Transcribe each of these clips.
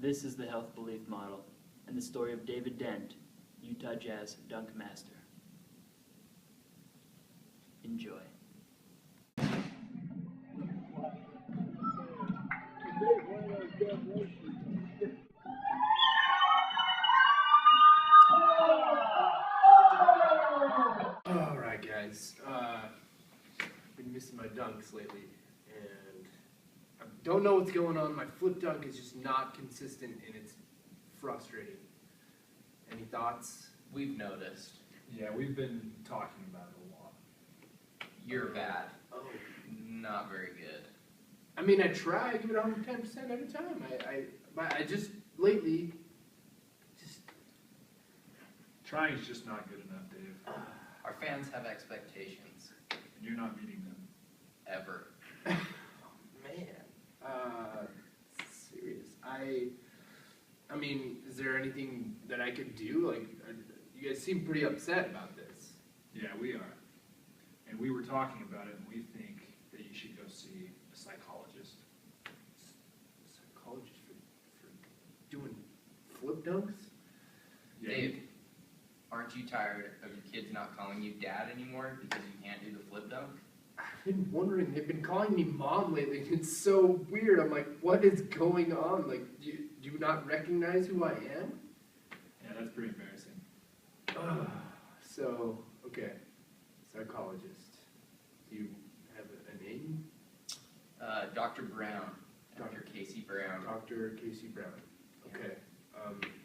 This is the health belief model and the story of David Dent, Utah Jazz dunk master. Enjoy. Alright guys, been missing my dunks lately, and I don't know what's going on. My flip dunk is just not consistent, and it's frustrating. Any thoughts? We've noticed. Yeah, we've been talking about it a lot. You're bad. Oh. Not very good. I mean, I try, I give it 110% every time. I just, lately, Trying's just not good enough, Dave. Our fans have expectations. And you're not meeting them. Ever. man, serious. I mean, is there anything that I could do? Like, you guys seem pretty upset about this. Yeah, we are. And we were talking about it, and we think that you should go see a psychologist. Psychologist for doing flip dunks? Yeah, Dave, aren't you tired of your kids not calling you dad anymore because you can't do the flip dunk? I've been wondering, they've been calling me mom lately, and it's so weird. I'm like, what is going on? Like, do you not recognize who I am? Yeah, that's pretty embarrassing. So, okay, psychologist. Do you have a name? Dr. Brown. Dr. Casey Brown. Dr. Casey Brown. Okay.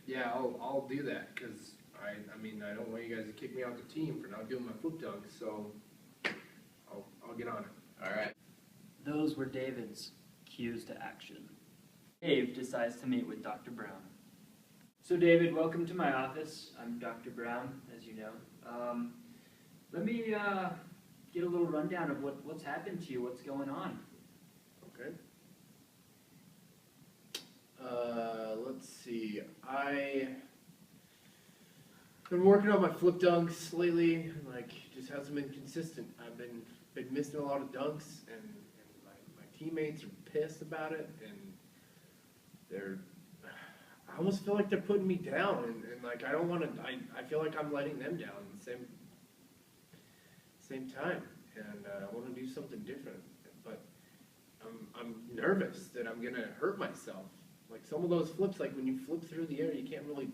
Yeah, I'll do that, because I mean, I don't want you guys to kick me out the team for not doing my flip dunk, so I'll get on it. Alright. Those were David's cues to action. Dave decides to meet with Dr. Brown. So David, welcome to my office. I'm Dr. Brown, as you know. Let me get a little rundown of what's happened to you, what's going on. Okay. Let's see. I've been working on my flip dunks lately, like, just hasn't been consistent. I've been missing a lot of dunks, and my teammates are pissed about it, and I almost feel like they're putting me down, and like, I don't want to, I feel like I'm letting them down at the same time, and I want to do something different, but I'm nervous that I'm gonna hurt myself. Like, some of those flips, like when you flip through the air, you can't really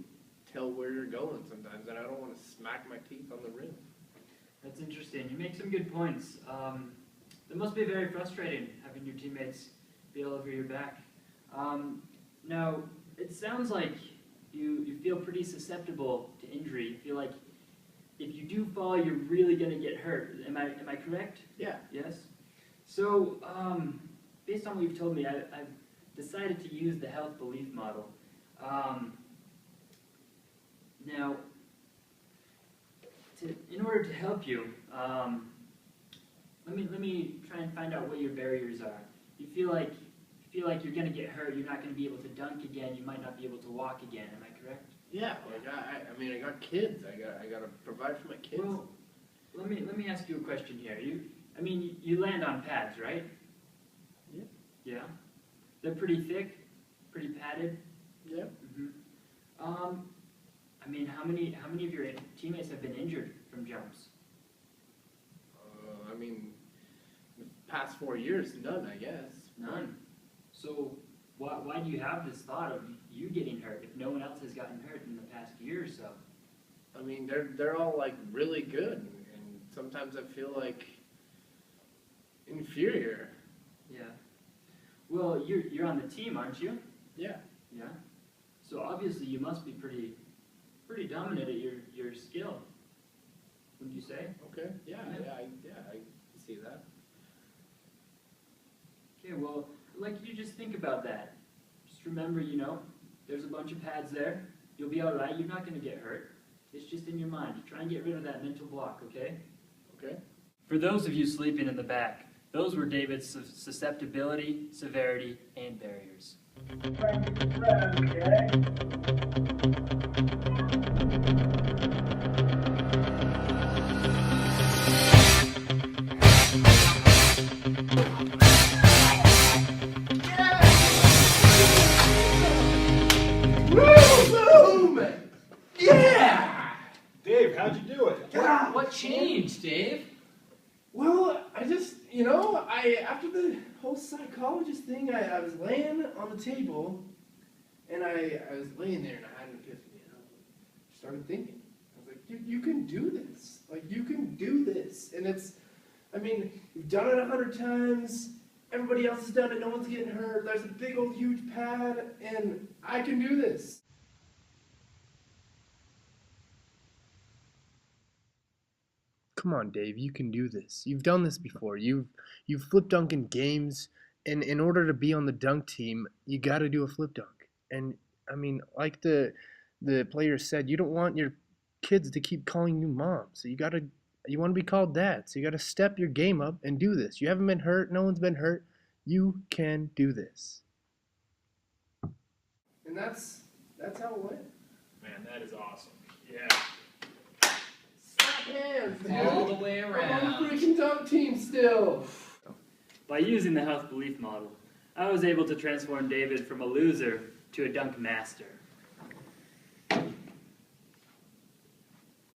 tell where you're going sometimes, and I don't want to smack my teeth on the rim. That's interesting. You make some good points. That must be very frustrating, having your teammates be all over your back. Now, it sounds like you feel pretty susceptible to injury. You feel like if you do fall, you're really going to get hurt. Am I correct? Yeah. Yes? So, based on what you've told me, I've decided to use the health belief model. Now, in order to help you, let me try and find out what your barriers are. You feel like you're going to get hurt, you're not going to be able to dunk again, you might not be able to walk again, am I correct? Yeah, like I mean, I got kids. I got to provide for my kids. Well, let me ask you a question here. You land on pads, right? Yeah. Yeah? They're pretty thick, pretty padded. Yeah. Mm-hmm. I mean, how many of your teammates have been injured from jumps? I mean, the past 4 years, none, I guess. None. So why do you have this thought of you getting hurt if no one else has gotten hurt in the past year or so? I mean, they're all like really good, and sometimes I feel like inferior. Yeah. Well, you're on the team, aren't you? Yeah. Yeah. So obviously you must be pretty dominant at your skill. Wouldn't you say? Okay. Yeah. Yeah. I see that. Okay. Well, I'd like you to just think about that. Just remember, there's a bunch of pads there. You'll be all right. You're not going to get hurt. It's just in your mind. Try and get rid of that mental block, okay? Okay. For those of you sleeping in the back, those were David's susceptibility, severity, and barriers. you know, after the whole psychologist thing, I was laying on the table, and I was laying there, and I had an epiphany. And I started thinking. I was like, you can do this. Like, you can do this. And you've done it 100 times. Everybody else has done it. No one's getting hurt. There's a big old huge pad, and I can do this. Come on, Dave, you can do this. You've done this before. You've flip dunked in games, and in order to be on the dunk team, you got to do a flip dunk. And like the player said, you don't want your kids to keep calling you mom. So you want to be called dad. So you got to step your game up and do this. You haven't been hurt. No one's been hurt. You can do this. And that's how it went. Man, that is awesome. Yeah. Hands, dude. All the way I'm around. on the freaking dunk team still. By using the health belief model, I was able to transform David from a loser to a dunk master.